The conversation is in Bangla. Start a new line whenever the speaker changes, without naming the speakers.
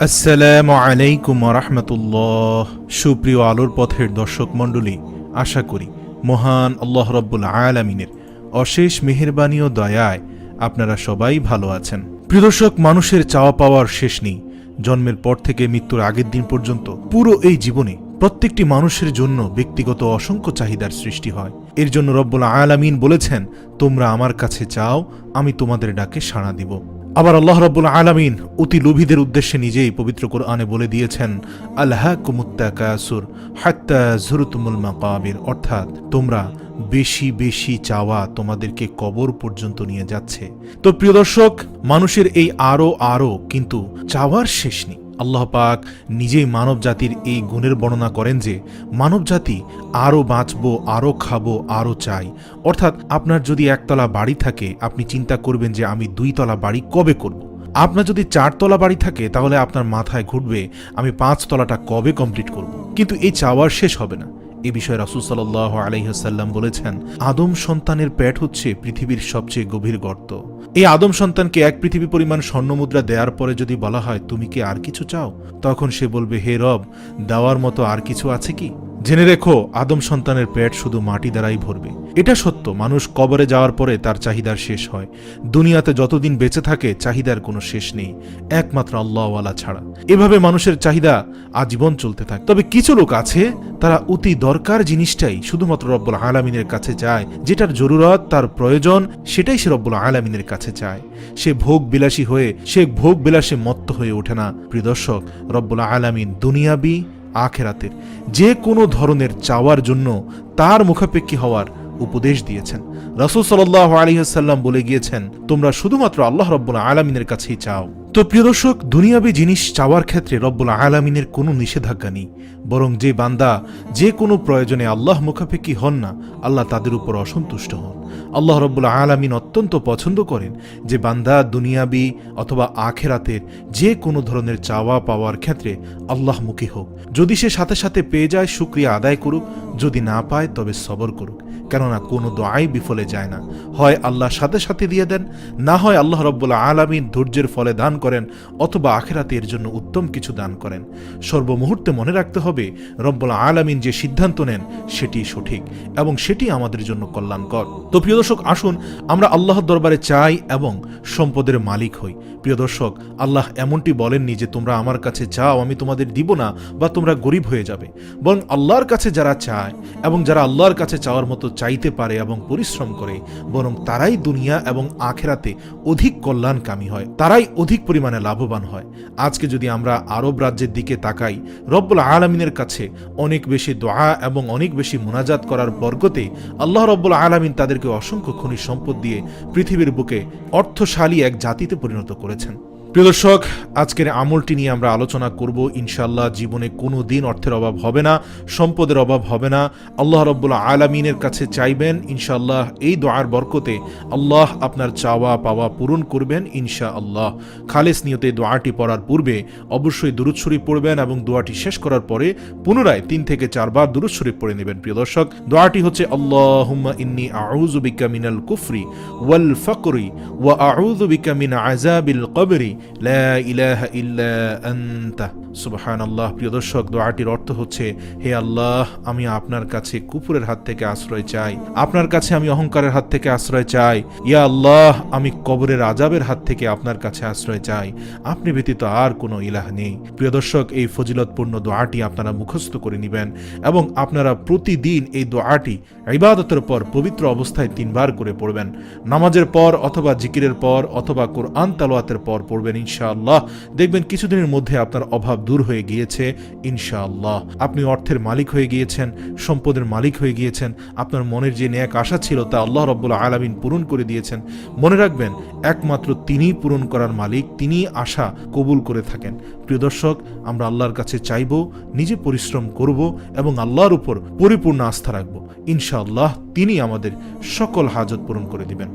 আসসালামু আলাইকুম ওয়া রাহমাতুল্লাহ। সুপ্রিয় আলোর পথের দর্শক মণ্ডলী, আশা করি মহান আল্লাহ রাব্বুল আলামিনের অশেষ মেহেরবানি ও দয়ায় আপনারা সবাই ভালো আছেন। প্রিয় দর্শক, মানুষের চাওয়া পাওয়ার শেষ নেই। জন্মের পর থেকে মৃত্যুর আগের দিন পর্যন্ত পুরো এই জীবনে প্রত্যেকটি মানুষের জন্য ব্যক্তিগত অসংখ্য চাহিদার সৃষ্টি হয়। এর জন্য রব্বুল আলামিন বলেছেন, তোমরা আমার কাছে চাও, আমি তোমাদের ডাকে সাড়া দিব। আবার আল্লাহ রাব্বুল আলামিন অতি লোভীদের উদ্দেশ্যে নিজেই পবিত্র কোরআনে বলে দিয়েছেন, আলহাকুমুত তাকাসুর হাত্তা যুরতুমুল মাকাবির, অর্থাৎ তোমরা বেশি বেশি চাওয়া তোমাদেরকে কবর পর্যন্ত নিয়ে যাচ্ছে। তো প্রিয় দর্শক, মানুষের এই আরো কিন্তু চাওয়ার শেষ নেই। আল্লাহ পাক নিজেই মানব জাতির এই গুণের বর্ণনা করেন যে মানব জাতি আরও বাঁচবো, আরও খাবো, আরও চাই। অর্থাৎ আপনার যদি একতলা বাড়ি থাকে, আপনি চিন্তা করবেন যে আমি 2 তলা বাড়ি কবে করব। আপনার যদি 4 তলা বাড়ি থাকে, তাহলে আপনার মাথায় ঘুরবে আমি 5 তলাটা কবে কমপ্লিট করব। কিন্তু এই চাওয়ার শেষ হবে না। এ বিষয়ে রাসূল সাল্লাল্লাহু আলাইহি ওয়াসাল্লাম বলেছেন, আদম সন্তানের পেট হচ্ছে পৃথিবীর সবচেয়ে গভীর গর্ত। এই আদম সন্তানকে 1 পৃথিবী পরিমাণ স্বর্ণমুদ্রা দেওয়ার পরে যদি বলা হয় তুমি কি আর কিছু চাও, তখন সে বলবে, হে রব, দেওয়ার মতো আর কিছু আছে কি? জেনে রেখো, আদম সন্তানের পেট শুধু মাটি দ্বারাই ভরবে। এটা সত্য, মানুষ কবরে যাওয়ার পরে তার চাহিদার শেষ হয়। দুনিয়াতে যতদিন বেঁচে থাকে চাহিদার কোনো শেষ নেই, একমাত্র আল্লাহওয়ালা ছাড়া। এভাবে মানুষের চাহিদা আজীবন চলতে থাকে। তবে কিছু লোক আছে, তারা অতি দরকার জিনিসটাই শুধুমাত্র রব্বুল আলামিনের কাছে চায়। যেটার জরুরত, তার প্রয়োজন, সেটাই সে রব্বুল আলামিনের কাছে চায়। সে ভোগ বিলাসে মত্ত হয়ে ওঠে না। প্রিয় দর্শক, রব্বুল আলামিন দুনিয়াবি আখিরাতের যে কোনো ধরনের চাওয়ার জন্য তার মুখাপেক্ষী হওয়ার উপদেশ দিয়েছেন। রাসূল সাল্লাল্লাহু আলাইহি ওয়াসাল্লাম বলে গিয়েছেন, তোমরা শুধুমাত্র আল্লাহ রাব্বুল আলামিনের কাছেই চাও। তো প্রিয় দর্শক, দুনিয়াবি জিনিস চাওয়ার ক্ষেত্রে রব্বুল আলামিনের কোনো নিষেধাজ্ঞা নেই, বরং যে বান্দা যে কোনো প্রয়োজনে আল্লাহ মুখাপেক্ষী হন না, আল্লাহ তাদের উপর অসন্তুষ্ট হন। আল্লাহ রাব্বুল আলামিন অত্যন্ত পছন্দ করেন যে বান্দা দুনিয়াবি অথবা আখিরাতের যে কোনো ধরনের চাওয়া পাওয়ার ক্ষেত্রে আল্লাহমুখী হোক। যদি সে সাথে সাথে পেয়ে যায়, শুকরিয়া আদায় করুক, যদি না পায় তবে সবর করুক। কেননা কোনো দোয়াই বিফলে যায় না। হয় আল্লাহ সাথে সাথে দিয়ে দেন, না হয় আল্লাহ রাব্বুল আলামিন ধৈর্যের ফলে দান করেন, অথবা আখিরাতে এর জন্য উত্তম কিছু দান করেন। সর্বমুহূর্তে মনে রাখতে হবে, রব্বুল আলামিন যে সিদ্ধান্ত নেন সেটি সঠিক এবং সেটি আমাদের জন্য কল্যাণকর। তো প্রিয় দর্শক, আসুন আমরা আল্লাহর দরবারে চাই এবং সম্পদের মালিক হই। প্রিয় দর্শক, আল্লাহ এমনটি বলেননি যে তোমরা আমার কাছে চাও, আমি তোমাদের দিব না, বা তোমরা গরিব হয়ে যাবে। বরং আল্লাহর কাছে যারা চায় এবং যারা আল্লাহর কাছে চাওয়ার মতো চাইতে পারে এবং পরিশ্রম করে, বরং তারাই দুনিয়া এবং আখিরাতে অধিক কল্যাণকামী হয়, তারাই অধিক পরিমাণে লাভবান হয়। আজকে যদি আমরা আরব রাজ্যের দিকে তাকাই, রব্বুল আলামিনের কাছে অনেক বেশি দোয়া এবং অনেক বেশি মুনাজাত করার বরকতে আল্লাহ রব্বুল আলামিন তাদেরকে অসংখ্য খনিজ সম্পদ দিয়ে পৃথিবীর বুকে অর্থশালী এক জাতিতে পরিণত করেছেন। প্রিয় দর্শক, আজকের আমলটি নিয়ে আমরা আলোচনা করব। ইনশাআল্লাহ জীবনে কোনো দিন অর্থের অভাব হবে না, সম্পদের অভাব হবে না। আল্লাহ রাব্বুল আলামিনের কাছে চাইবেন, ইনশাআল্লাহ এই দোয়ার বরকতে আল্লাহ আপনার চাওয়া পাওয়া পূরণ করবেন ইনশাআল্লাহ। খালেস নিয়তে দোয়াটি পড়ার পূর্বে অবশ্যই দুরূদ শরীফ পড়বেন এবং দোয়াটি শেষ করার পরে পুনরায় 3 থেকে 4 বার দুরূদ শরীফ পড়ে নেবেন। প্রিয় দর্শক, দোয়াটি হচ্ছে, আল্লাহুম্মা ইন্নী আউযু বিকা মিনাল কুফরি ওয়াল ফাকরি ওয়া আউযু বিকা মিন আযাবিল কবরি লা ইলাহা ইল্লা আনতা সুবহানাল্লাহ। প্রিয় দর্শক, দোয়াটির অর্থ হচ্ছে, হে আল্লাহ, আমি আপনার কাছে কুফরের হাত থেকে আশ্রয় চাই, আপনার কাছে আমি অহংকারের হাত থেকে আশ্রয় চাই। ইয়া আল্লাহ, আমি কবরের আযাবের হাত থেকে আপনার কাছে আশ্রয় চাই, আপনি ব্যতীত আর কোনো ইলাহ নেই। প্রিয় দর্শক, এই ফজিলতপূর্ণ দোয়াটি আপনারা মুখস্থ করে নেবেন এবং আপনারা প্রতিদিন এই দোয়াটি ইবাদতের পর পবিত্র অবস্থায় 3 বার করে পড়বেন। নামাজের পর অথবা জিকিরের পর অথবা কোরআন তেলাওয়াতের পর পড়বেন ইনশাআল্লাহ। দেখবেন কিছুদিনের মধ্যে আপনার অভাব দূর হয়ে গিয়েছে ইনশাআল্লাহ। আপনি অর্থের মালিক হয়ে গিয়েছেন, সম্পদের মালিক হয়ে গিয়েছেন। আপনার মনের যে নেক আশা ছিল তা আল্লাহ রাব্বুল আলামিন পূরণ করে দিয়েছেন। মনে রাখবেন, একমাত্র তিনিই পূরণ করার মালিক, তিনিই আশা কবুল করে থাকেন। প্রিয় দর্শক, আমরা আল্লাহর কাছে চাইব, নিজে পরিশ্রম করব এবং আল্লাহর উপর পরিপূর্ণ আস্থা রাখব। ইনশাআল্লাহ তিনি আমাদের সকল হাজত পূরণ করে দিবেন।